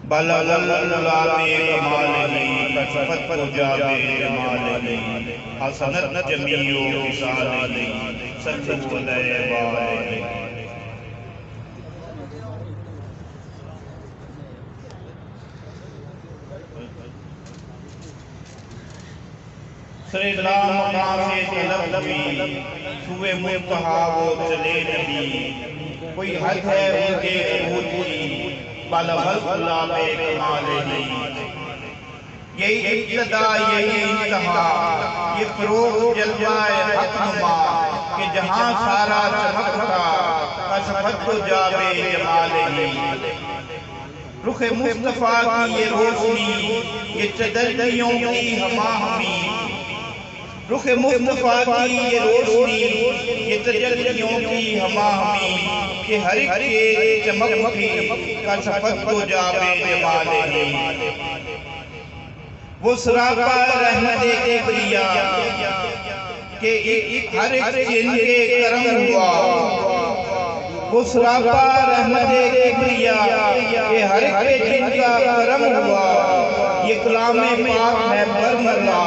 بلغ العلا بکمالہ کشفت الدجی بجمالہ حسنت جمیع خصالہ صلو علیہ وآلہ۔ سریدنا مقام سے طلب ہوئی سوئے منتہا وہ چلے نبی، کوئی حد ہے ان کے قبول کی بلغ العلا بکمالہ۔ یہی ابتدا یہی انتہا، یہ فروغ جلوہ حق نما کہ جہاں سارا چمک اٹھا کشفت الدجی بجمالہ۔ رخ مصطفیٰ کی یہ روشنی، یہ تجلیوں کی ہماہمی، رخ مصطفیٰ کی یہ روشنی، یہ تجلیوں کی ہماہمی کہ ہر ایک کے چمک اٹھی کشفت الدجی بجمالہ۔ وہ سراپا رحمت کبریا کہ ہر ایک جن کے کرم ہوا، وہ سراپا رحمت کبریا کہ ہر ایک جن کا کرم ہوا۔ یہ کلام پاک ہے برملا،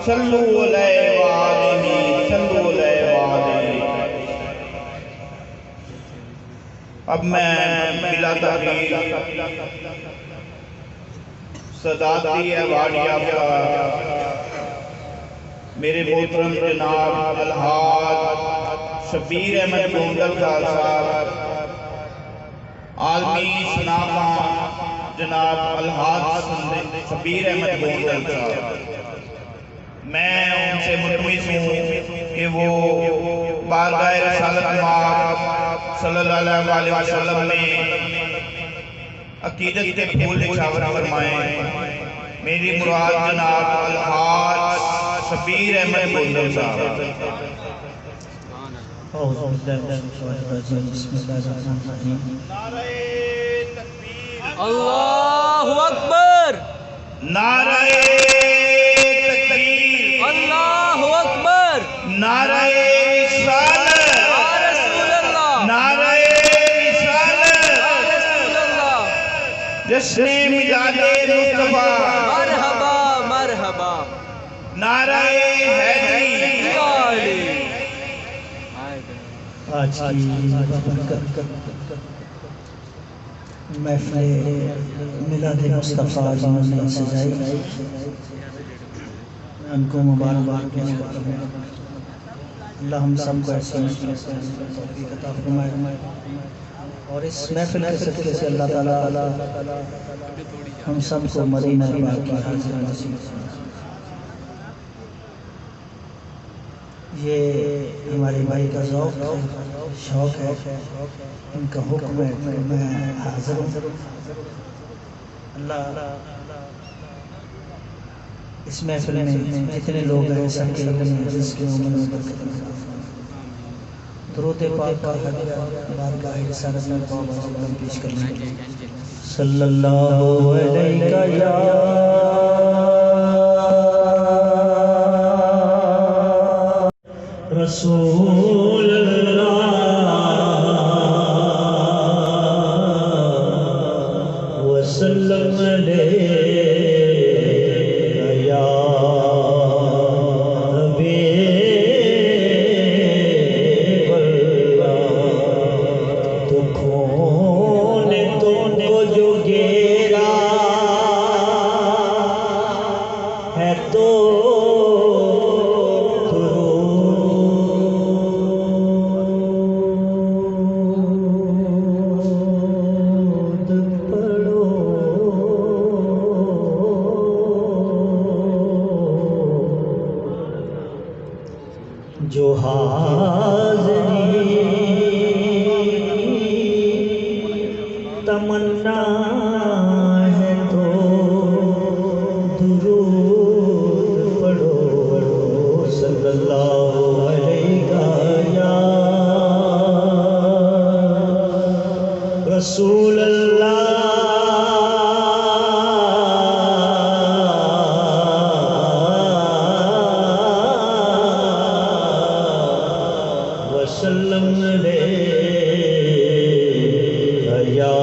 صلو علیہ وآلہ، صلو علیہ وآلہ۔ اب میں بلا تحریر صداقتی ایوارڈ یافتہ میرے محترم جناب الحاج شبیر احمد گونڈل صاحب، عالمی شناخواں جناب الحاج شبیر احمد گونڈل صاحب، میں ان سے ملتمس ہوں کہ وہ بارگاہ رسالت مآب صلی اللہ علیہ وسلم میں عقیدت کے پھول نچھاور فرمائیں۔ میری مراد جناب الحاج شبیر احمد گونڈل صاحب۔ نعرہ تکبیر، اللہ اکبر، نعرہ تکبیر، اللہ اکبر، نعرہ رسالت، یا رسول اللہ، نعرہ رسالت، یا رسول اللہ، جشن میلاد مصطفیٰ، مرحبا مرحبا، نعرہ حیدری۔ آج کی محفل میلاد مصطفیٰ جنہوں نے سجائی، ان کو مبارکباد پیش کرتا ہوں۔ اللہ ہم سب کو ایسی توفیق عطا فرمائے، اور اس محفل کے صدقے سے اللہ تعالیٰ ہم سب کو مدینہ پاک کی حاضر نصیب فرمائے۔ یہ ہمارے بھائی کا ذوق ہے، شوق ہے، ان کا حکم ہے کہ میں حاضر ہوں۔ اللہ اس محفل میں جتنے لوگ ہیں سب کے اپنے رزق و من و برکت عطا فرمائے۔ درود پاک کا ہدیہ بارگاہ رسالت میں پاک پیش کرنا ہے۔ صلی اللہ علیہ یا رسول اللہ وسلم علیہ یا حبیب اللہ۔ دکھوں نے تم کو جو گھیرا ہے تو جو حاضری تمنا ہے تو درود پڑھو، صلی اللہ علیہ یا رسول اللہ وسلم علیہ یا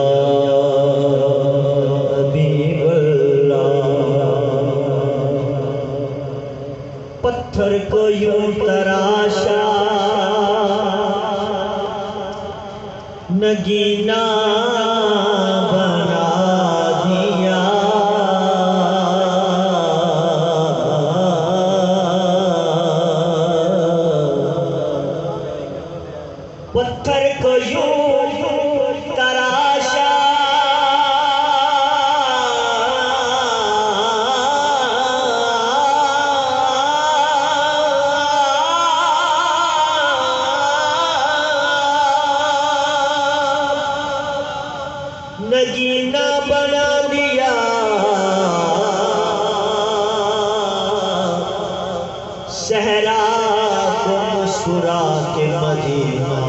بنا دیا پتھر کو یوں تراشا نگینہ بنا دیا صحرا کو مسکرا کے مدینہ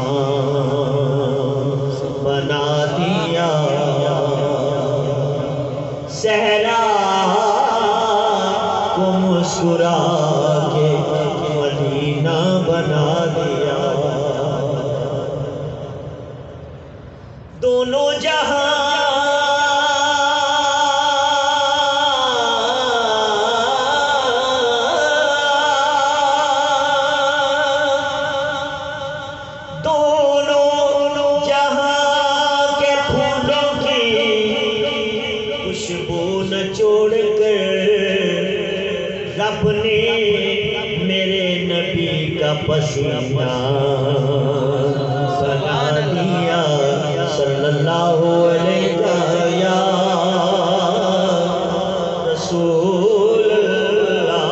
بنا دیا صحرا کو مسکرا کے مدینہ بنا دیا دونوں جہاں چھوڑ کر رب نے میرے نبی کا پسینہ بنا دیا صلی اللہ علیہ یا رسول اللہ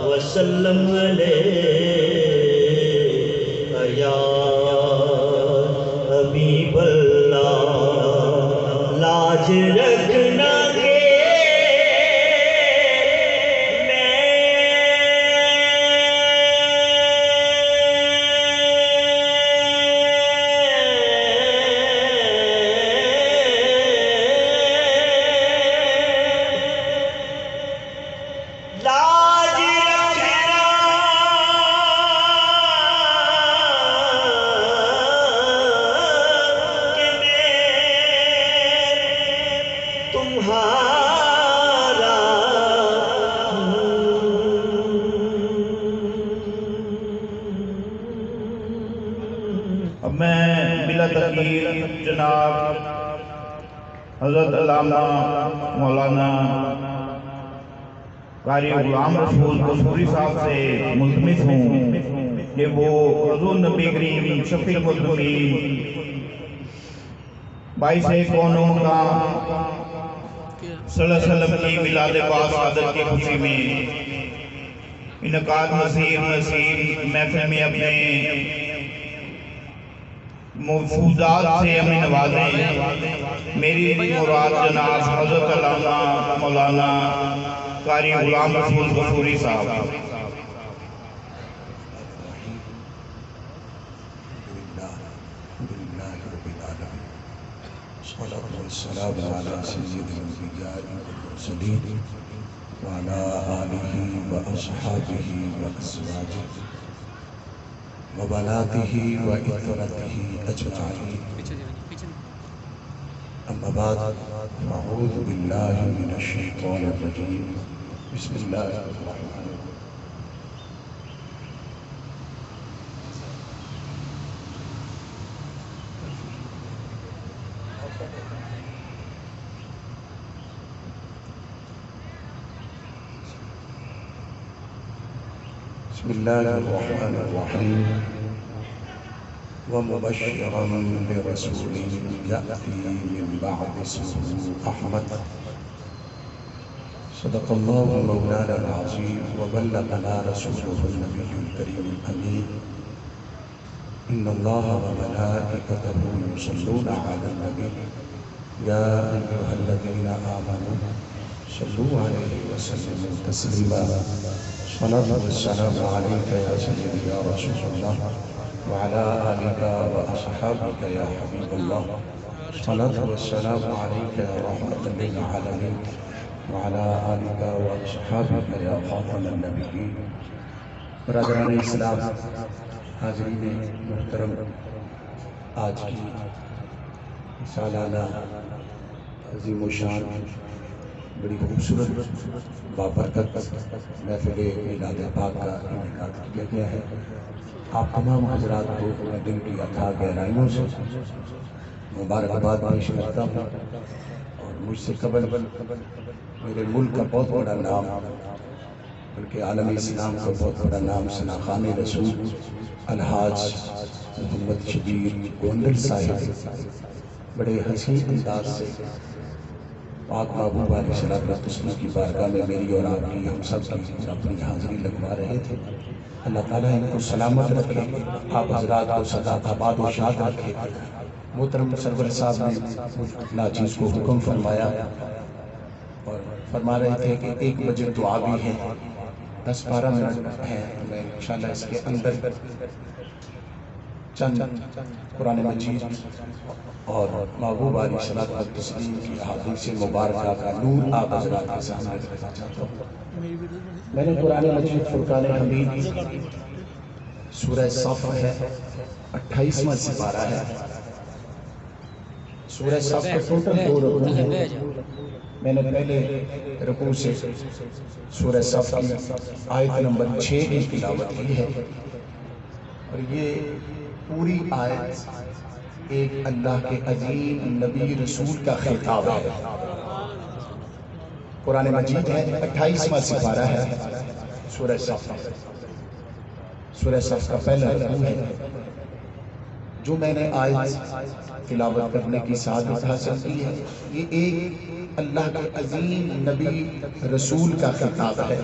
وسلم علیہ یا حبیب اللہ لاج رکھنا کہ اب میں بلا تخیر جناب حضرت علامہ مولانا قاری غلام رسول قصوری صاحب سے ملتمس ہوں کہ وہ حضور نبی کریم شفیع المذنبین باعث کونوں کا صلی اللہ علیہ وسلم کی میلاد پاک سعادت کی خوشی میں انعقاد نصیر محفل میں اپنے مفوضات سے ہمیں نوازیں میری مراد جناب حضرت علامہ مولانا قاری غلام رسول قصوری صاحب والسلام على سيد الأنبياء والمرسلين وعلى آله وأصحابه وأزواجه وبناته وإخوته أجمعين أما بعد أعوذ بالله من الشيطان الرجيم بسم الله الرحمن الرحيم بسم الله الرحمن الرحيم ومبشرا برسول يأتي من بعد اسمه أحمد صدق الله مولانا العظيم وبلغنا رسوله النبي الكريم الأمين إن الله وملائكته يصلون على النبي يا أيها الذين آمنوا صلوا عليه وسلموا تسليما الصلاة والسلام عليك يا سيدي يا رسول الله وعلى آلك وأصحابك يا حبيب الله الصلاة والسلام عليك يا رحمة للعالمين وعلى آلك وأصحابك يا خاتم النبيين برادران اسلام حاضرین محترم آج کی سالانہ عظیم و شان بڑی خوبصورت بابرکت محفل میلاد پاک کا انعقاد کیا گیا ہے۔ آپ تمام حضرات کو میں دل کی اتھا گہرائیوں سے مبارکباد پیش کرتا ہوں، اور مجھ سے قبل میرے ملک کا بہت بڑا نام، بلکہ عالم اسلام کا بہت بڑا نام ثناخان رسول الحاج محمد شبیر گوندل صاحب بڑے حسین انداز سے پاک محبوب علیہ الصلوۃ والتسلیم کی بارگاہ میں میری اور آپ کی ہم سب کی اپنی حاضری لگوا رہے تھے۔ اللہ تعالیٰ ان کو سلامت رکھے، آپ حضرات کو سدا آباد و شاد رکھے۔ محترم سرور صاحب نے ناچیز کو حکم فرمایا اور فرما رہے تھے کہ 1 بجے دعا بھی ہے، 10-12 منٹ ہیں، میں انشاءاللہ اس کے اندر چند قرآن مجید اور محبوب علیہ الصلوۃ والتسلیم کی احادیث مبارکہ کا نور آپ حضرات کے سامنے رکھنا چاہتا ہوں۔ میں نے قرآن مجید فرقان حمید سورہ صف ہے، 28واں سپارہ ہے۔ سورہ صف کا ٹوٹل 2 رکوع ہیں۔ میں نے پہلے رکوع سے سورہ صف کی آیت نمبر 6 کی تلاوت کی ہے، اور یہ پوری آیت ایک اللہ کے عظیم نبی رسول کا خطاب ہے۔ قرآن مجید ہے، 28واں سپارہ ہے سورہ صف۔ سورہ صف کا پہلا رکوع ہے۔ جو میں نے آیت تلاوت کرنے کی سعادت حاصل کی ہے، یہ ایک اللہ کے عظیم نبی رسول کا خطاب ہے،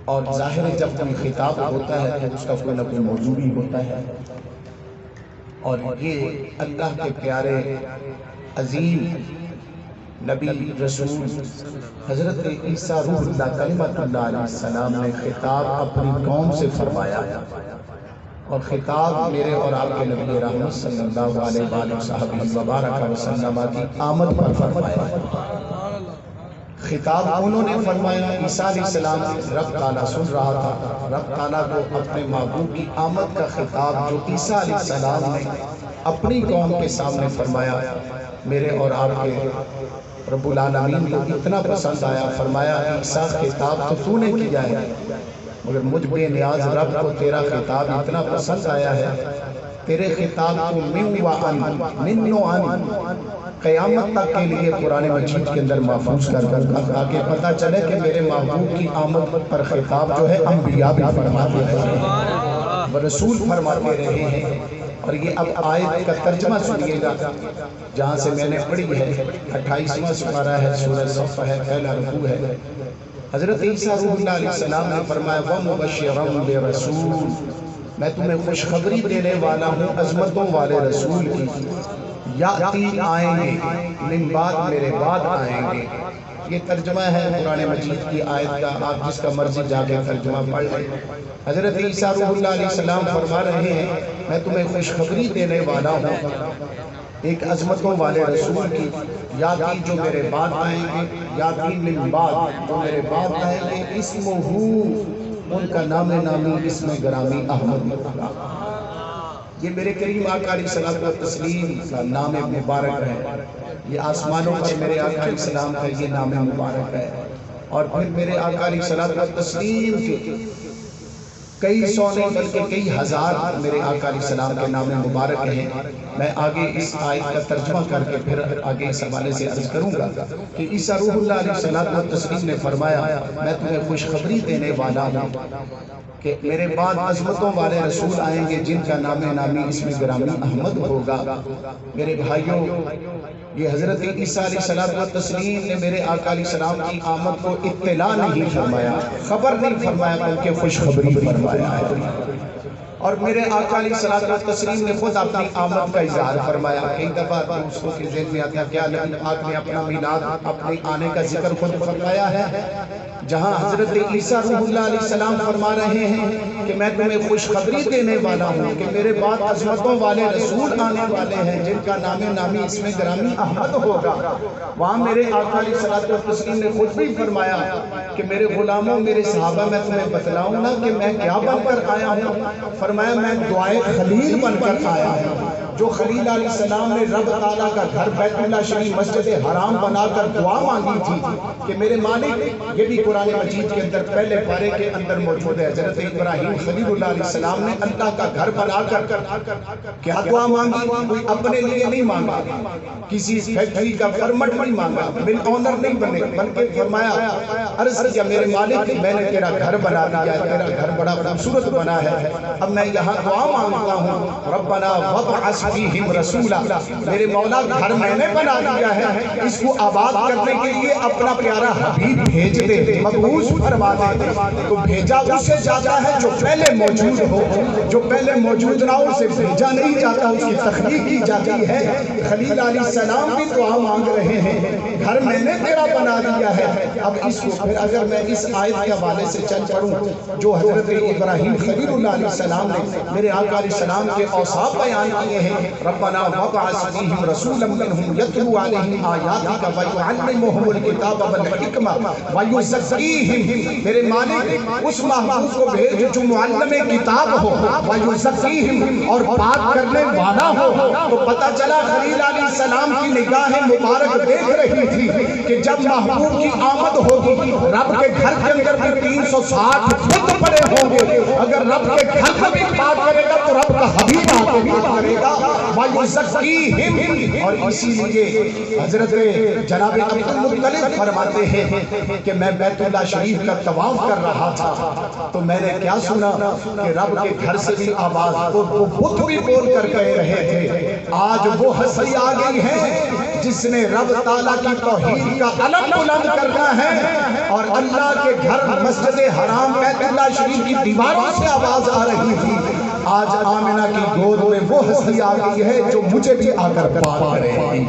اور ظاہر ہے جب کوئی خطاب ہوتا ہے تو اس کا کوئی نہ کوئی موضوع بھی ہوتا ہے، اور یہ اللہ کے پیارے عظیم نبی رسول حضرت عیسیٰ روح اللہ کلمۃ اللہ علیہ السلام نے خطاب اپنی قوم سے فرمایا، اور خطاب میرے اور آپ کے نبی رحمت صلی اللہ علیہ وآلہ وبارک وسلم کی آمد پر فرمایا۔ خطاب انہوں نے فرمایا، عیسیٰ علیہ السلام رب تعالیٰ سن رہا تھا، رب تعالیٰ کو اپنے محبوب کی آمد کا خطاب جو عیسیٰ علیہ السلام نے اپنی قوم کے سامنے فرمایا، میرے اور آپ کے رب العالمین کو اتنا پسند آیا۔ فرمایا، عیسیٰ خطاب تو تو نے کیا ہے، مگر مجھ بے نیاز رب کو تیرا خطاب اتنا پسند آیا ہے، تیرے خطاب کو من و عن قیامت تک کے لیے قرآن مجید کے اندر محفوظ کر تاکہ پتہ چلے کہ میرے محبوب کی آمد پر خطاب جو ہے انبیاء بھی فرماتے ہیں، رسول فرماتے رہے ہیں۔ اور یہ اب آیت کا ترجمہ سنیے گا جہاں سے میں نے پڑھی ہے، 28واں سپارہ ہے، سورہ صف ہے، پہلا رکوع ہے۔ حضرت عیسیٰ روح اللہ علیہ السلام نے فرمایا، وَمُبَشِّرًا بِرَسُولٍ، میں تمہیں خوشخبری دینے والا ہوں عظمتوں والے رسول کی، یاتی آئیں گے، من بعد میرے بعد آئیں گے۔ یہ ترجمہ ہے قرآن مجید کی آیت کا، آپ جس کا مرضی جا کے ترجمہ پڑھ لیں۔ حضرت عیسیٰ روح اللہ علیہ السلام فرما رہے ہیں، میں تمہیں خوشخبری دینے والا ہوں ایک عظمتوں والے رسول کی، یاتی جو میرے بعد آئیں گے، یاتی من بعد جو میرے بعد آئیں گے، اسمہ، ان کا نام نامی اسم گرامی احمد ہوگا۔ یہ میرے کریم آقا علیہ الصلوۃ والتسلیم کا نام مبارک ہے، یہ آسمانوں پر میرے آقا علیہ السلام کا یہ نام مبارک ہے، اور پھر میرے آقا علیہ الصلوۃ والتسلیم کے کئی سو نہیں بلکہ کئی ہزار میرے آقا علیہ السلام کے نام مبارک ہیں۔ میں آگے اس آیت کا ترجمہ کر کے پھر آگے اس حوالے سے عرض کروں گا کہ عیسیٰ روح اللہ علیہ الصلوۃ والتسلیم نے فرمایا، میں تمہیں خوشخبری دینے والا ہوں کہ میرے بعد عظمتوں والے رسول آئیں گے جن کا نام نامی اسم گرامی احمد ہوگا۔ میرے بھائیوں، یہ حضرت عیسیٰ علیہ الصلوۃ والتسلیم نے میرے آقا علیہ السلام کی آمد کو اطلاع نہیں فرمایا، خبر نہیں فرمایا بلکہ خوشخبری فرمایا ہے، اور میرے آقا علیہ الصلوۃ والتسلیم نے خود اپنی آمد کا اظہار فرمایا۔ ایک دفعہ دوستوں کے ذہن میں آتا ہے کیا نبی پاک نے اپنا میلاد، اپنے آنے کا ذکر خود فرمایا ہے، جہاں حضرت عیسیٰ روح اللہ علیہ السلام فرما رہے ہیں کہ میں تمہیں خوشخبری دینے والا ہوں کہ میرے بعد عظمتوں والے رسول آنے والے ہیں جن کا نام نامی اسم گرامی احمد ہوگا۔ وہاں میرے آقا علیہ الصلوۃ والتسلیم نے خود بھی فرمایا کہ میرے غلاموں، میرے صحابہ، میں تمہیں بتلاؤں نا کہ میں کیا بن کر آیا ہوں۔ فرمایا، میں دعائے خلیل بن کر آیا ہوں۔ جو خلیل علیہ السلام نے رب تعالیٰ کا گھر بیت اللہ شریف مسجد حرام بنا کر دعا مانگی تھی کہ میرے مالک، یہ بھی قرآن مجید کے اندر پہلے پارے کے اندر موجود ہے۔ حضرت ابراہیم خلیل اللہ علیہ السلام نے اللہ کا گھر بنا کر کیا دعا مانگی؟ کوئی اپنے لیے نہیں مانگا، کسی فیکٹری کا پرمٹ نہیں مانگا، مل آنر نہیں بنے، بلکہ فرمایا عرض کیا میرے مالک میں نے تیرا گھر بنا دیا ہے، تیرا گھر بڑا خوبصورت بنا ہے، اب میں یہاں دعا مانگتا ہوں ربنا وابعث فیہم رسولا، میرے مولا گھر میں نے بنا دیا ہے، اس کو آباد کرنے کے لیے اپنا پیارا حبیب بھیج دے، مبعوث فرما دے۔ تو بھیجا اسے جاتا ہے جو پہلے موجود ہو، جو پہلے موجود نہ ہو اسے بھیجا نہیں جاتا، اس کی تخلیق کی جاتی ہے۔ خلیل علیہ السلام بھی دعا مانگ رہے ہیں گھر میں نے تیرا بنا دیا ہے۔ اب اس کو پھر اگر میں اس آیت کے حوالے سے چل پڑوں جو حضرت ابراہیم خلیل اللہ علیہ السلام نے میرے آقا علیہ السلام کے اوصاف بیان کیے ہیں، ربنا وابعث فیہم رسولا منہم یتلو علیہم آیاتک ویعلمہم الکتاب والحکمہ ویزکیہم، میرے مالک اس محبوب کو بھیج جو معلم کتاب ہو، ویزکیہم اور پاک کرنے والا ہو۔ تو پتہ چلا خلیل علیہ السلام کی نگاہ مبارک دیکھ رہی تھی کہ جب محبوب کی آمد ہوگی رب کے گھر کے اندر بھی 360 خود پڑے ہوں گے، اگر رب کے گھر کو بھی پاک کرے گا تو رب کا حبیب آتے بھی کرے گا، وَيُزَكِّيهِمْ۔ اور اسی لیے حضرت جناب عبدالمطلب فرماتے ہیں کہ میں بیت اللہ شریف کا طواف کر رہا تھا تو میں نے کیا سنا کہ رب کے گھر سے بھی آواز، وہ بت بھی بول کر کہہ رہے تھے آج وہ ہستی آ گئی ہے جس نے رب تعالیٰ کی توحید کا علم بلند کرنا ہے، اور اللہ کے گھر مسجد حرام بیت اللہ شریف کی دیواروں سے آواز آ رہی تھی آج آمنہ کی گود میں وہ ہستی آ گئی ہے جو مجھے بھی آ کر پاک کرے گی۔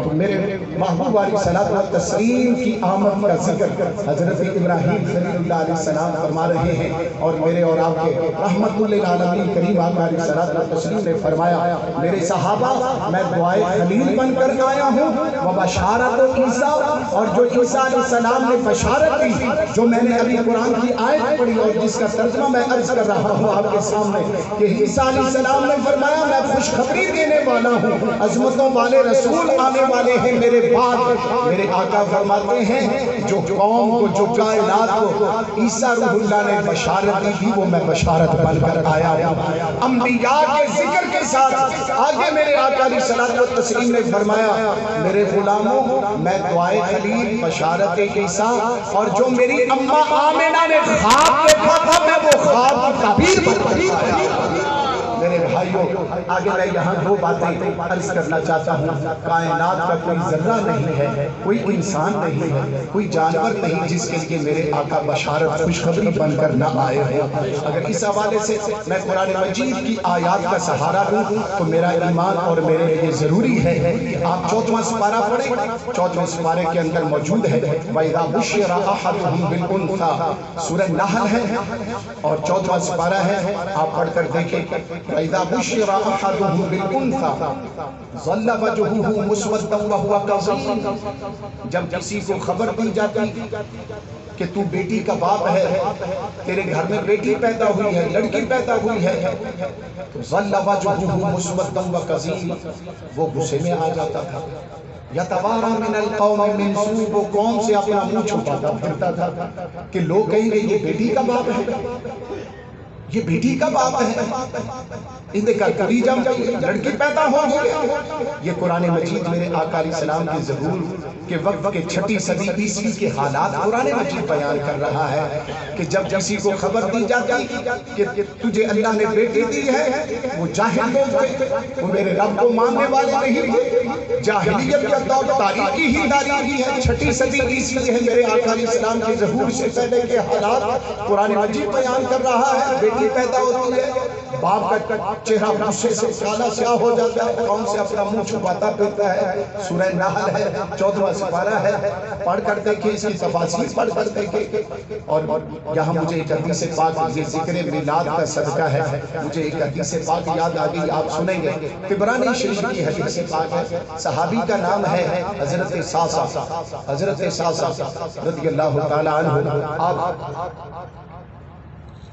تو میرے محبوب علیہ الصلوۃ والتسلیم کی آمد کا ذکر حضرت ابراہیم خلیل اللہ علیہ السلام فرما رہے ہیں، اور میرے اور آپ کے رحمت للعالمین کریم آقا علیہ الصلوۃ والتسلیم نے فرمایا میرے صحابہ میں دعائے خلیل بن کر آیا ہوں، وبشارت عیسیٰ، اور جو عیسیٰ علیہ السلام نے بشارت دی جو میں نے ابھی قرآن کی آیت پڑھی اور جس کا ترجمہ میں عرض کر رہا ہوں آپ کے سامنے کہ عیسیٰ علیہ السلام نے فرمایا میں خوشخبری دینے والا ہوں، عظمتوں والے رسول آنے والے ہیں میرے بعد۔ میرے آقا فرماتے ہیں جو قوم کو، جو کائنات کو عیسیٰ روح اللہ نے بشارت دی تھی وہ میں بشارت بن کر آیا ہوں۔ انبیاء کے ذکر کے ساتھ آگے میرے آقا علیہ الصلوۃ والتسلیم نے فرمایا میرے غلاموں میں دعائے خلیل، بشارت عیسیٰ، اور جو میری اماں آمنہ نے خواب دیکھا تھا میں وہ خواب کی تعبیر بتا۔ میرے بھائیوں آگے میں یہاں دو باتیں عرض کرنا چاہتا ہوں۔ کائنات کا کوئی ذرہ نہیں ہے، کوئی انسان نہیں ہے، کوئی جانور نہیں جس کے لیے میرے آقا بشارت خوشخبری بن کر نہ آئے ہو۔ اگر اس حوالے سے میں قرآن مجید کی آیات کا سہارا لوں تو میرا ایمان اور میرے لیے ضروری ہے۔ آپ 14واں سپارہ پڑھیں، 14ویں سپارے کے اندر موجود ہے وَإِذَا بُشِّرَ أَحَدُهُم بِالْأُنثىٰ، سورہ نحل ہے اور 14واں سپارہ ہے، آپ پڑھ کر دیکھیں وَإِذَا بُشِّرَ أَحَدُهُم بِالْأُنثىٰ ظَلَّ وَجْهُهُ مُسْوَدًّا وَهُوَ كَظِيمٌ، جب کسی کو خبر دی جاتی کہ تو بیٹی کا باپ ہے، تیرے گھر میں بیٹی پیدا ہوئی ہے، لڑکی پیدا ہوئی ہے، تو ظَلَّ وَجْهُهُ مُسْوَدًّا وَكَظِيمٌ، وہ غصے میں آ جاتا تھا۔ یتوارا من القوم من سوء، وہ قوم سے اپنا منہ چھپاتا پھرتا تھا کہ لوگ کہیں گے یہ بیٹی کا باپ ہے، یہ بیٹی کا باپ ہے، اندھے کا کری جم لڑکی پیدا ہو گئی۔ یہ قرآن مجید میرے آقا علیہ السلام کے ظہور کے وقت کے 6 صدی عیسوی کے حالات قرآن مجید بیان کر رہا ہے کہ جب کسی کو خبر دی جاتی کہ تجھے اللہ نے بیٹی دی ہے، وہ جاہل لوگ تھے، وہ میرے رب کو ماننے والے نہیں تھے، جاہلیت کا دور تاریخی ہی تاریخی ہے، 6 صدی عیسوی ہے میرے آقا علیہ السلام کے ظہور سے پہلے کے حالات قرآن مجید بیان کر رہا ہے۔ بیٹی پیدا ہوتی ہے، باپ کا چہرہ غصے سے کالا سیاہ ہو جاتا ہے، قوم سے اپنا منہ چھپاتا پھرتا ہے۔ سورہ نحل ہے، 14واں سپارہ ہے، پڑھ کر دیکھیں، اس کی تفاصیل پڑھ کر دیکھیں۔ اور یہاں مجھے ایک حدیث پاک، یہ ذکر میلاد کا صدقہ ہے، مجھے ایک حدیث پاک یاد آ گئی، آپ سنیں گے۔ طبرانی شریف کی حدیث پاک ہے، صحابی کا نام ہے حضرت ساسا، حضرت ساسا رضی اللہ تعالیٰ عنہ۔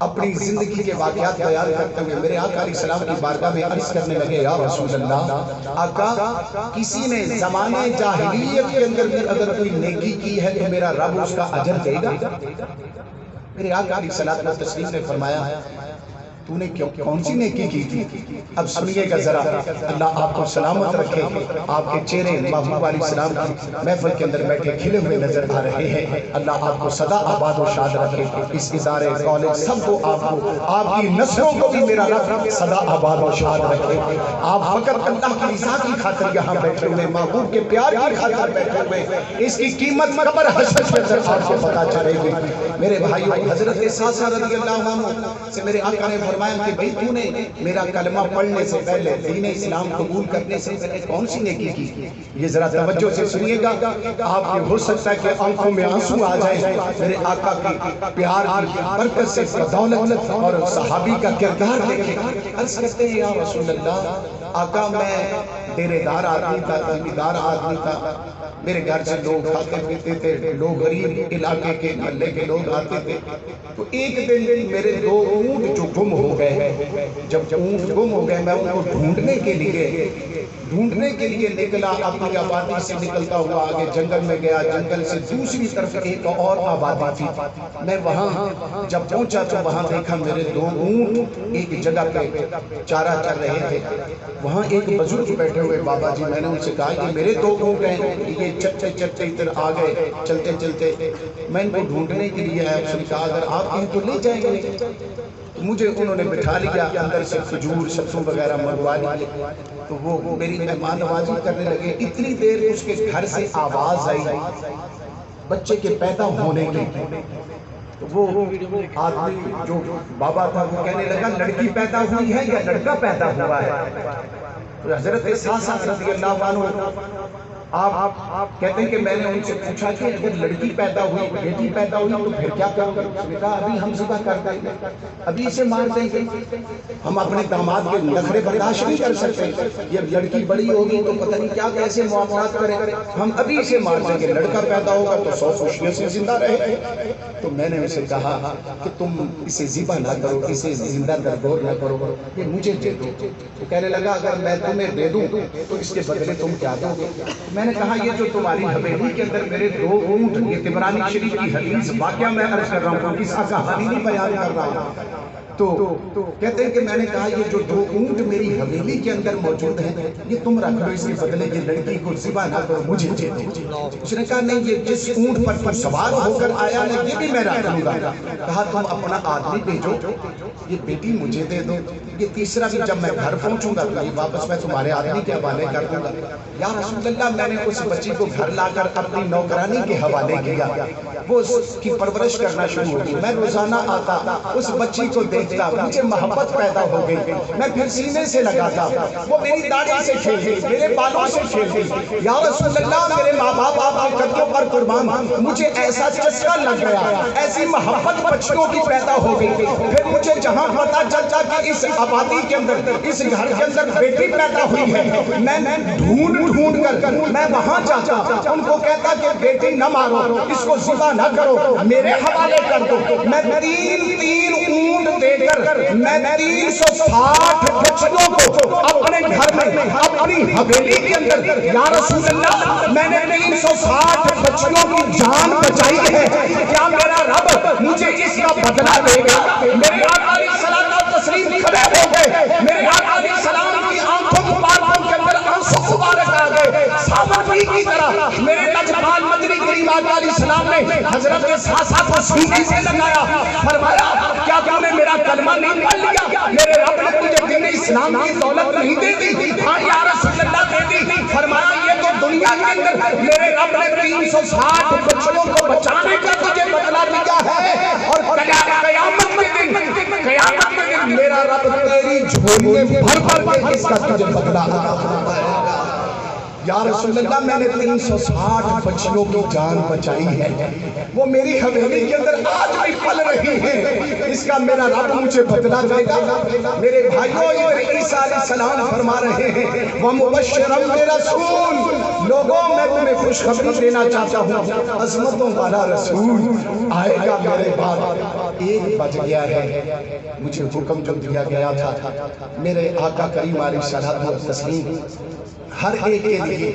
آپ اپنی زندگی کے واقعات بیان کرتے ہوئے میرے آقا علیہ السلام کی بارگاہ میں عرض کرنے لگے یا رسول اللہ آقا کسی نے زمانے جاہلیت کے اندر بھی اگر کوئی نیکی کی ہے تو میرا رب اس کا اجر دے گا؟ میرے آقا علیہ السلام نے فرمایا تو نے کون سی نیکی کی تھی؟ اب سنیے گا ذرا، اللہ آپ کو سلامت رکھے، آپ کے چہرے محبوب علیہ السلام کی محفل کے اندر بیٹھے کھلے ہوئے نظر آ رہے ہیں، اللہ آپ کو سدا آباد و شاد رکھے، اس ادارے کالج سب کو آپ کی نسلوں کو بھی میرا رب سدا آباد و شاد رکھے۔ آپ فقط اللہ کی رضا کی خاطر یہاں بیٹھے ہوئے، محبوب کے پیار کی خاطر بیٹھے ہوئے، اس کی قیمت قبر حشر کے اندر آپ کو پتہ چلے گی۔ میرے بھائیوں، حضرت ساسا رضی اللہ عنہ سے میرے آقا نے فرمایا کہ بھئی تو نے میرا کلمہ پڑھنے سے پہلے، دین اسلام قبول کرنے سے پہلے کون سی نیکی کی؟ یہ ذرا توجہ سے سنیے گا، آپ کے ہو سکتا ہے کہ آنکھوں میں آنسو آ جائے میرے آقا کی پیار کی برکت سے، بدولت اور صحابی کا کردار دیکھیں۔ عرض کرتے ہیں یا رسول اللہ آقا میں ڈیرے دار آدمی تھا، زمیندار آدمی تھا، میرے گھر سے لوگ کھاتے پیتے تھے، لوگ غریب علاقے کے محلے کے لوگ آتے تھے، تو ایک دن میرے 2 اونٹ جو گم ہو گئے، جب اونٹ گم ہو گئے میں ان کو ڈھونڈنے کے لیے نکلا، اپنی آبادی سے نکلتا ہوا آگے جنگل میں گیا، جنگل سے دوسری طرف ایک اور آبادی تھی، میں وہاں جب پہنچا تو وہاں دیکھا میرے 2 اونٹ ایک جگہ پہ چارہ چر رہے تھے، وہاں ایک بزرگ بیٹھے ہوئے بابا جی، میں نے ان سے کہا کہ میرے 2 اونٹ ہیں، یہ چلتے ادھر آ گئے، چلتے میں ان کو ڈھونڈنے کے لیے آیا، اس نے کہا اگر آپ ان کو لے جائیں گے تو مجھے انہوں نے بٹھا لیا، اندر سے کھجور ستوں وغیرہ منگوا لیے، تو وہ میری مہمان نوازی کرنے لگے، اتنی دیر اس کے گھر سے آواز آئی بچے کے پیدا ہونے کی، وہ آدمی جو بابا تھا وہ کہنے لگا لڑکی پیدا ہوئی ہے یا لڑکا پیدا ہوا ہے؟ تو حضرت ساسا رضی اللہ عنہ آپ کہتے ہیں کہ میں نے ان سے پوچھا کہ اگر لڑکی پیدا ہوئی، بیٹی پیدا ہوئی تو پھر کیا کرو گے؟ اس نے کہا ابھی ہم ذبح کر دیں گے، ابھی اسے مار دیں گے، ہم اپنے داماد کے نخرے برداشت نہیں کر سکتے، یہ لڑکی بڑی ہوگی تو پتہ نہیں کیا کیسے معاملات کریں، ہم ابھی اسے مار دیں گے، لڑکا پیدا ہوگا تو 100 خوشیوں سے زندہ رہے۔ تو میں نے اسے کہا کہ تم اسے ذبح نہ کرو، اسے زندہ درگور نہ کرو، یہ مجھے دے دو۔ وہ کہنے لگا اگر میں تمہیں دے دوں تو اس کے بدلے تم کیا دو گے؟ میں نے کہا یہ جو تمہاری حویلی کے اندر میرے 2 اونٹ، یہ طبرانی شریف کی حدیث واقعہ میں عرض کر رہا ہوں، کس کا کہانی نہیں بیان کر رہا ہوں، تو کہتے ہیں کہ میں نے کہا یہ جو 2 اونٹ میری حویلی کے اندر موجود ہیں یہ تم رکھ لو، اس کے بدلے یہ لڑکی کو ذبح نہ کرو، مجھے دے دو۔ اس نے کہا نہیں، یہ جس اونٹ پر تم سوار ہو کر آیا ہے یہ بھی میں رکھ لوں گا۔ کہا تم اپنا آدمی بھیجو، یہ بیٹی مجھے دے دو، یہ تیسرا بھی جب میں گھر پہنچوں گا تو یہ واپس میں تمہارے آدمی کے حوالے کر دوں گا۔ یا رسول اللہ میں نے اس بچی کو گھر لا کر اپنی نوکرانی کے حوالے کیا، وہ اس کی پرورش کرنا شروع ہوگی، میں روزانہ آتا اس بچی کو دیکھتا، مجھے محبت پیدا ہو گئی، میں پھر سینے سے لگاتا، وہ میری داڑھی سے کھیل گئی، میرے بالوں سے کھیل گئی۔ یا رسول اللہ میرے ماں باپ آپ کے قدموں پر قربان، مجھے ایسا چسکا لگ گیا، ایسی محبت بچیوں کی پیدا ہو گئی۔ پھر مجھے جہاں پتا چلتا کہ اس آبادی کے اندر، اس گھر کے اندر بیٹی پیدا ہوئی ہے، میں ڈھونڈ کر میں وہاں جاتا، ان کو کہتا کہ بیٹی نہ مارو، اس کو ذبح نہ کرو، میرے حوالے کر دو۔ میں 3 اونٹ دے کر میں 360 بچیوں کو اپنے گھر میں، اپنی حویلی کے اندر، یا رسول اللہ میں نے 360 بچیوں کی جان بچائی ہے، کیا میرا رب مجھے اس کا بدلہ دے گا؟ میرے آقا علیہ السلام و تسلیم کھڑے ہو گئے، میرے آقا علیہ السلام کی آنکھوں مبارکوں کے اندر آنسو مبارک آ گئے، سامری کی طرح میرے لجپال مدنی کریم آقا علیہ السلام نے حضرت ساسا کو سینے سے لگایا، فرمایا کیا تم نے میرا کلمہ نہیں پڑھ لیا؟ میرے رب نے مجھے دین اسلام کی دولت نہیں دے دی؟ ہاں یا رسول اللہ دے دی۔ فرمایا یہ تو دنیا کے اندر میرے رب نے 360 بچوں کو بچانے کا تجھے بدلہ دیا ہے، اور قیامت کے دن میرا رب تیری جھولی میں بھر کے اس کا تجھے بدلہ دے گا۔ یا رسول اللہ میں نے 360 بچیوں کی جان بچائی ہے، وہ میری حویلی کے اندر آج بھی پل رہی ہیں، اس کا میرا رب مجھے بدلہ دے گا۔ میرے بھائیوں ادھر عیسیٰ علیہ السلام فرما رہے ہیں وَمُبَشِّرًا بِرَسُولٍ، لوگوں میں تمہیں خوشخبری دینا چاہتا ہوں، عظمتوں والا رسول آئے گا میرے بعد۔ 1 بج گیا ہے، مجھے حکم جو دیا گیا تھا میرے آقا کریم علیہ الصلوۃ والتسلیم ہر ایک کے لیے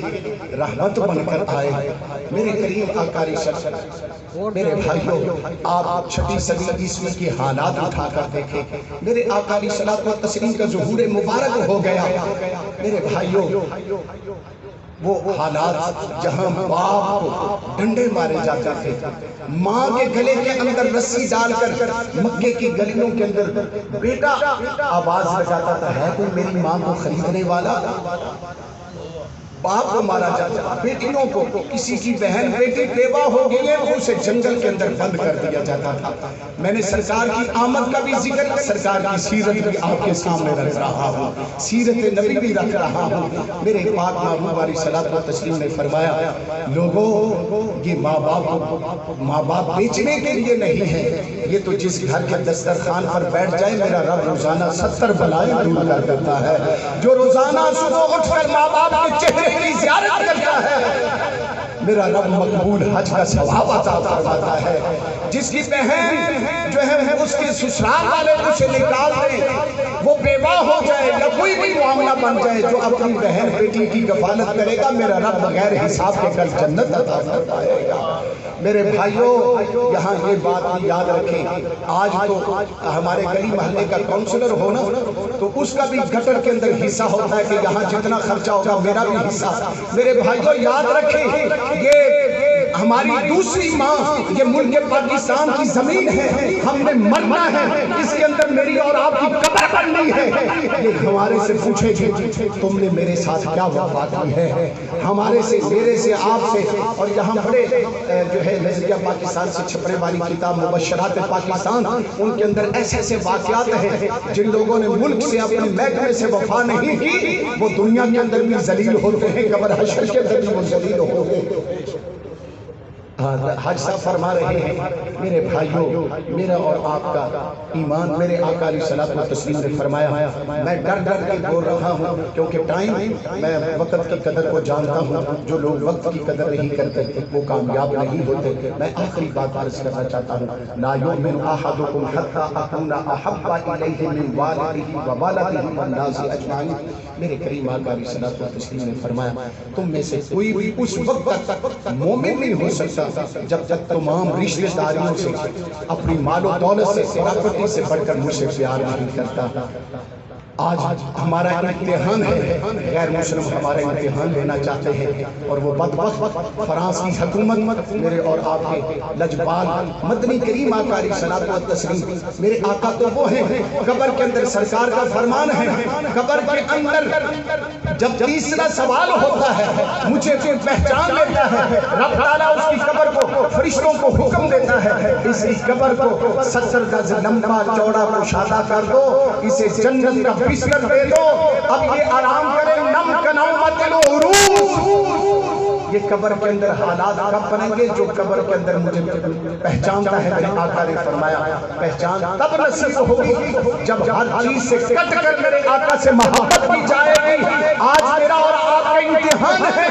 رحمت بن کر آئے۔ میرے کریم آقا علیہ السلام، میرے بھائیوں آپ 6 صدی عیسوی کی حالات اٹھا کر دیکھیں، میرے آقا علیہ الصلوۃ والتسلیم کا ظہور مبارک ہو گیا۔ میرے بھائیوں وہ حالات جہاں باپ کو ڈنڈے مارے جاتے تھے، ماں کے گلے کے اندر رسی ڈال کر مکے کی گلیوں کے اندر بیٹا آواز لگاتا تھا ہے کوئی میری ماں کو خریدنے والا، باپ کو مارا جاتا، بیٹیوں کو کسی کی بہن بیٹی بیوہ ہو گئی ہے اسے جنگل کے اندر بند کر دیا جاتا تھا۔ میں نے سرکار کی آمد کا بھی ذکر، سرکار کی سیرت بھی آپ کے سامنے رکھ رہا ہوں، سیرت نبی بھی رکھ رہا ہوں۔ میرے پاک محبوب علیہ الصلوۃ والتسلیم نے فرمایا لوگوں یہ ماں باپ بیچنے کے لیے نہیں ہے، یہ تو جس گھر کے دسترخوان پر بیٹھ جائے میرا رب روزانہ 70 بلائیں دور کر دیتا ہے۔ جو روزانہ صبح اٹھ کر ماں باپ کے چہرے کی زیارت کرتا ہے میرا رب مقبول حج کا ثواب عطا فرماتا ہے۔ جس کی بہن جو ہے اس کے سسرال والے اسے نکال دیں، وہ بیوہ ہو جائے یا کوئی بھی معاملہ بن جائے، جو اپنی بہن بیٹی کی کفالت کرے گا میرا رب بغیر حساب کے کل جنت عطا فرمائے گا۔ میرے بھائیوں یہاں یہ بات بھی یاد رکھیں، آج تو ہمارے گلی محلے کا کونسلر ہونا تو اس کا بھی گٹر کے اندر حصہ ہوتا ہے کہ یہاں جتنا خرچہ ہوگا میرا بھی حصہ۔ میرے بھائیوں یاد رکھیں یہ ہماری دوسری ماں، یہ ملک پاکستان کی زمین ہے، ہم نے مرنا ہے، اس کے اندر میری اور آپ کی قبر بننی ہے۔ یہ ہمارے سے پوچھے گی تم نے میرے ساتھ کیا وفا کی ہے، ہمارے سے میرے سے آپ سے۔ اور یہاں بڑے جو ہے نظریہ پاکستان سے چھپنے والی کتاب مبشرات پاکستان، ان کے اندر ایسے ایسے واقعات ہیں جن لوگوں نے ملک سے اپنے محکمے سے وفا نہیں کی وہ دنیا کے اندر بھی ذلیل ہوتے ہیں، قبر حشر کے اندر بھی وہ ذلیل ہوتے ہیں۔ حج صاحب فرما رہے ہیں میرے بھائیوں میرا اور آپ کا ایمان، میرے آقا علیہ الصلوۃ والتسلیم نے فرمایا میں ڈر ڈر کے بول رہا ہوں کیونکہ ٹائم میں وقت کی قدر کو جانتا ہوں، جو لوگ وقت کی قدر نہیں کرتے وہ کامیاب نہیں ہوتے۔ میں آخری بات عرض کرنا چاہتا ہوں لا یؤمن احدکم حتی اکون احب الیہ من والدہ وولدہ والناس اجمعین۔ میرے کریم آقا علیہ الصلوۃ والتسلیم نے فرمایا تم میں سے کوئی بھی اس وقت تک مومن نہیں ہو سکتا جب تک تمام رشتہ داریوں سے، اپنی مال و دولت سے، پراپرٹی سے بڑھ کر مجھ سے پیار نہیں کرتا۔ آج ہمارا امتحان ہے، غیر مسلم ہمارا امتحان لینا چاہتے ہیں اور وہ بدبخت فرانس کی حکومت میرے اور آپ کے لجبال مدنی کریم آقا علیہ الصلوۃ والتسلیم، میرے آقا تو وہ ہیں قبر کے اندر سرکار کا فرمان ہے، قبر کے اندر جب تیسرا سوال ہوتا ہے مجھے کوئی پہچان لیتا ہے، رب تعالیٰ اس کی قبر کو فرشتوں کو حکم دیتا ہے اس قبر کو 70 گز لمبا چوڑا کشادہ کر دو، اسے جنت کا بستر دے دو، اب یہ آرام کرے نم کنومت العروس۔ یہ قبر کے اندر حالات کب بنیں گے؟ جو قبر کے اندر مجھے پہچانتا ہے، میرے آقا نے فرمایا پہچان تب نصیب ہوگی جب ہر چیز سے کٹ کر میرے آقا سے محبت کی جائے گی۔ آج میرا اور آپ کا امتحان ہے،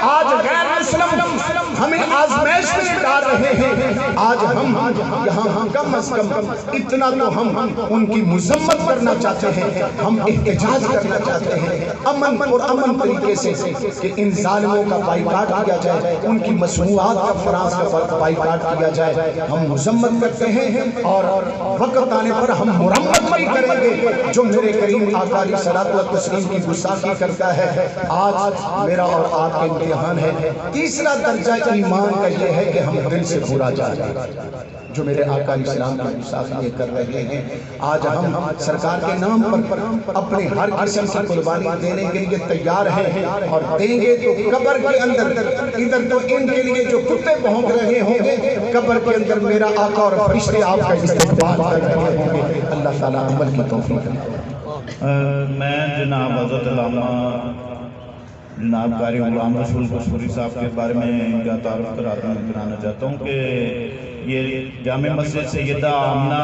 آج غیر مسلم ہمیں آزمائش میں ڈال رہے ہیں، آج ہم یہاں کم از کم اتنا تو ہم ان کی مذمت کرنا چاہتے ہیں، ہم احتجاج کرنا چاہتے ہیں امن اور امن طریقے سے کہ ان ظالموں کا بائیکاٹ کیا جائے، ان کی مصنوعات کا فرانس کا بائیکاٹ کیا جائے۔ ہم مذمت کرتے ہیں اور وقت آنے پر ہم مرمت بھی کریں گے جو میرے کریم آقا علیہ الصلوۃ والتسلیم کی گستاخی کرتا ہے۔ آج میرا اور آپ کا امتحان ہے، تیسرا درجہ ایمان کا یہ ہے کہ ہم دل سے برا جائیں جو میرے آقا علیہ السلام کی گستاخی کر رہے ہیں۔ آج ہم سرکار کے نام پر اپنے ہر قسم کی قربانی دینے کے لیے تیار ہیں اور دیں گے تو قبر کے اندر، ادھر تو ان کے لیے جو کتے بھونک رہے ہوں گے، قبر کے اندر میرا آقا اور فرشتے آپ کا استقبال کر رہے ہوں گے۔ اللہ تعالیٰ عمل کی توفیق دے۔ میں جناب حضرت علامہ جناب قاری غلام رسول قصوری صاحب کے بارے میں ان کا تعارف کرانا چاہتا ہوں کہ یہ جامع مسجد سیدہ آمنہ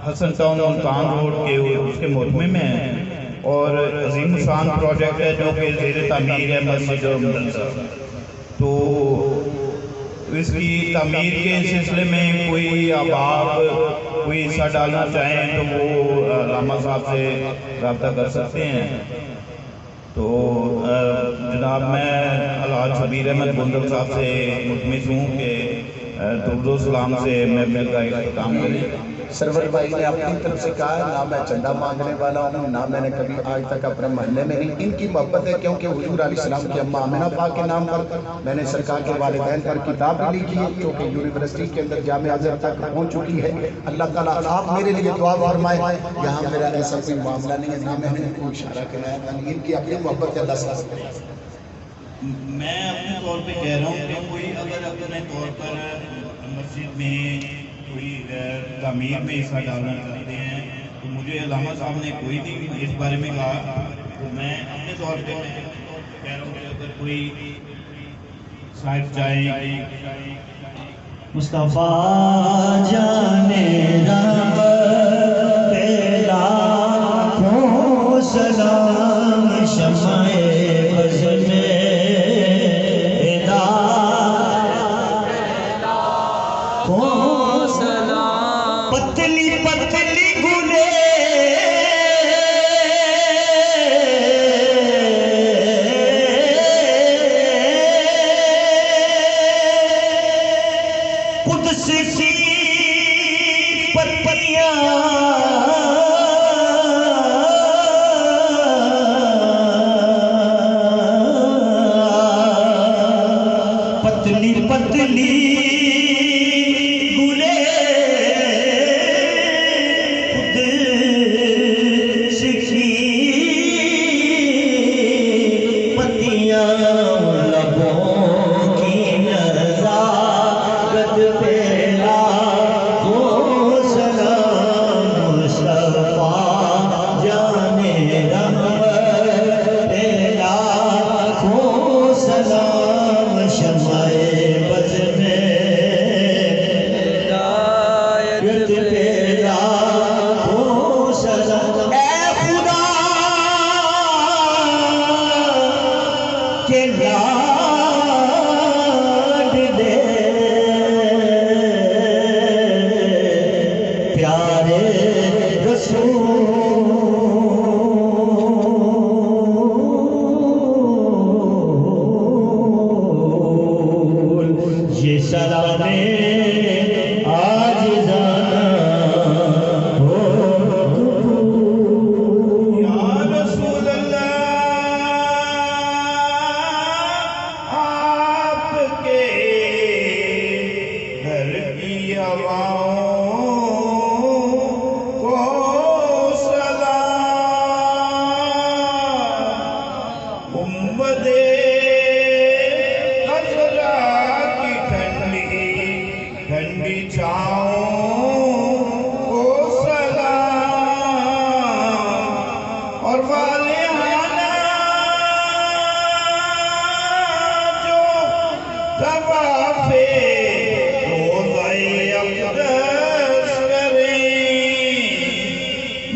حسن ٹاؤن ملتان روڈ کے اس کے محکمے میں ہے اور عظیم شان پروجیکٹ ہے جو کہ زیر تعمیر ہے مسجد اور مدرسہ. تو اس کی تعمیر کے سلسلے میں کوئی احباب کوئی حصہ ڈالنا چاہیں تو وہ علامہ صاحب سے رابطہ کر سکتے ہیں. تو جناب میں الحاج شبیر احمد بندر صاحب سے ملتمس ہوں کہ درود و سلام سے محفل کا اختتام کریں. سرور بھائی نے اپنی طرف سے کہا ہے نہ میں چندہ مانگنے والا ہوں نہ میں نے کبھی آج تک اپنے محلے میں نہیں. ان کی محبت ہے کیونکہ حضور علیہ السلام کی اماں آمنہ پاک کے نام پر میں نے سرکار کے والدین پر کتاب بھی لکھی ہے جو کہ یونیورسٹی کے اندر جامع ازہر تک پہنچ چکی ہے. اللہ تعالیٰ آپ میرے لیے دعا فرمائے. یہاں میرا ایسا کوئی معاملہ نہیں ہے نہ میں نے کوئی اشارہ کرایا تھا. ان کی اپنی محبت ہے اللہ سے. میں اپنے طور پہ کہہ رہا ہوں کہ کوئی اگر اپنے طور پر مسجد میں کوئی تعمیر میں حصہ ڈالنا چاہتے ہیں تو مجھے علامہ صاحب نے کوئی نہیں اس بارے میں کہا. تو میں اپنے طور پہ کہہ رہا ہوں کہ اگر کوئی صاحب چاہے مصطفیٰ جانے رب پہ لاکھوں سلام شمع بز میں پتلی پتلی گلے قدس سی پتیاں پتلی پتلی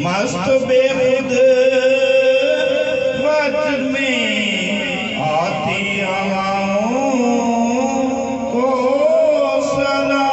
مست بے خود وجہ میں آتی ہواؤں کو سلام.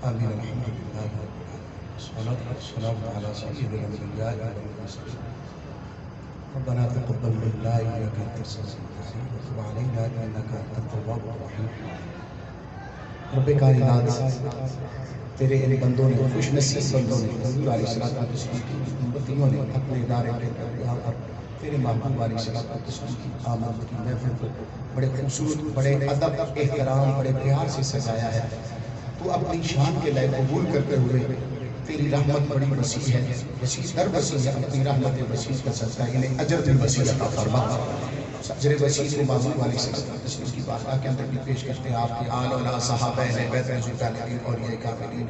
آمین الحمدللہ والصلاة والسلام علی سید الانبیاء والمرسلین ربنا تقبل منا انک انت السمیع العلیم وتب علینا انک انت التواب الرحیم۔ رب کائنات تیرے ان بندوں نے، خوش نصیب بندوں نے، حضور علیہ الصلوۃ والسلام کی امتیوں نے اپنے ادارے کے یہاں پر تیرے محبوب علیہ الصلوۃ والسلام کی آمد کی محفل کو بڑے خوبصورت، بڑے ادب، احترام، بڑے پیار سے سجایا ہے۔ تو اپنی شان کے لئے قبول کرتے ہوئے تیری رحمت بڑی وسیع ہے، وسیع در وسیع ہے، اپنی رحمت وسیع کا صدقہ انہیں اجر بھی وسیع عطا فرما۔ اجر وسیع کو معصوم علیہ السلام کی بارگاہ کے اندر بھی پیش کرتے ہیں۔ آپ کے آل اور صحابہ اہل بیت رضوان اور یہ کاملین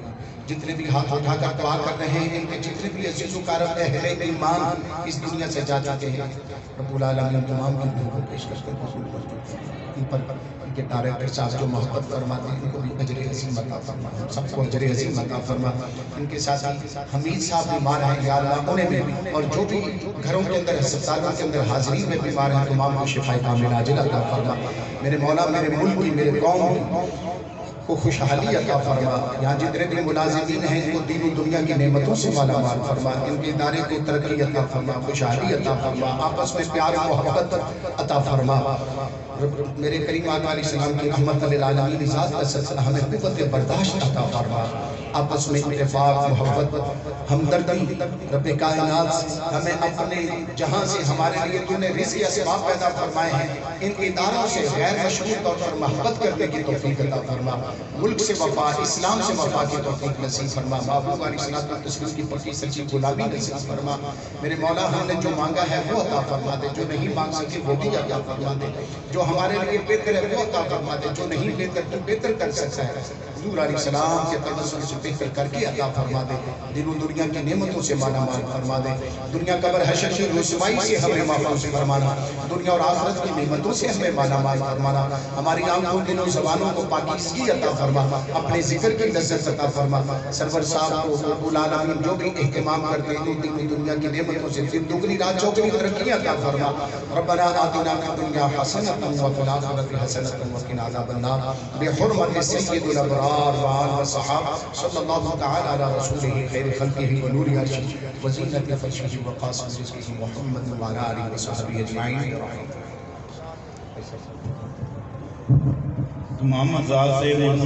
جتنے بھی ہاتھ اٹھا کر دعا کر رہے ہیں، ان کے جتنے بھی عزیز و کرام اہل ایمان اس دنیا سے جا چکے ہیں، رب العالمین تمام کی روح کو پیش کر کے قبول فرما۔ ان پر ان کے ڈائریکٹر صاحب جو محبت فرماتے ہیں ان کو بھی اجر عظیم عطا فرما، سب کو اجر عظیم عطا فرما۔ ان کے ساتھ حمید صاحب بیمار ہیں، یا اللہ انہیں بھی، اور جو بھی گھروں کے اندر، ہسپتالوں کے اندر حاضرین میں بیمار ہیں، تمام کو شفا کاملہ عاجلہ عطا فرما۔ میرے مولا میرے ملک کی، میرے قوم کو خوشحالی عطا فرما۔ یہاں جتنے بھی ملازمین ہیں ان کو دین و دنیا کی نعمتوں سے مالا مال فرما، ان کے ادارے کو ترقی عطا فرما، خوشحالی عطا فرما، آپس میں پیار و محبت عطا فرما۔ میرے کریم آقا علیہ السلام کی رحمت للعالمین ذات کا سلسلہ ہمیں قوت برداشت عطا فرما، آپس میں اتفاق، محبت، ہمدردی۔ رب کائنات ہمیں اپنے جہاں سے ہمارے لیے تو نے رزق اسباب پیدا فرمائے ہیں، ان اداروں سے غیر مشروط طور پر محبت کرنے کی توفیق عطا فرما، ملک سے وفا، اسلام سے وفا کی توفیق نصیب فرما، محبوب علیہ السلام کی پکی سچی غلامی نصیب فرما۔ میرے مولا ہم نے جو مانگا ہے وہ عطا فرما دے، جو نہیں مانگ سکے وہ بھی عطا فرما دے، جو ہمارے لیے بہتر ہے وہ عطا فرما دے، جو نہیں بہتر تو بہتر کر سکتا ہے حضور علیہ السلام کے تبسم سے بہتر کر کے عطا فرما دے، دین و دنیا کی نعمتوں سے مالا مال فرما دے، دنیا قبر حشر کی رسوائی سے ہمیں محفوظ فرمانا، دنیا اور آخرت کی نعمتوں سے ہمیں مالا مال فرمانا، ہماری آنکھوں دلوں زبانوں کو پاکیزگی عطا فرما، اپنے ذکر کی لذت عطا فرما۔ سرور صاحب کو رب العالمین جو بھی اہتمام کرتے ہیں دین و دنیا کی نعمتوں سے پھر دگنی رات چوگنی ترقی عطا فرما۔ ربنا آتنا فی الدنیا حسنۃ وفی الآخرۃ حسنۃ وقنا عذاب النار بحرمت سید الابرار وآل وصحابہ صلی اللہ تعالی علی رسولہ خیر خلقہ ونور عرشہ وزینۃ فرشہ وقاسم رزقہ محمد وعلی آلہ وصحبہ اجمعین۔ تمام ذات سے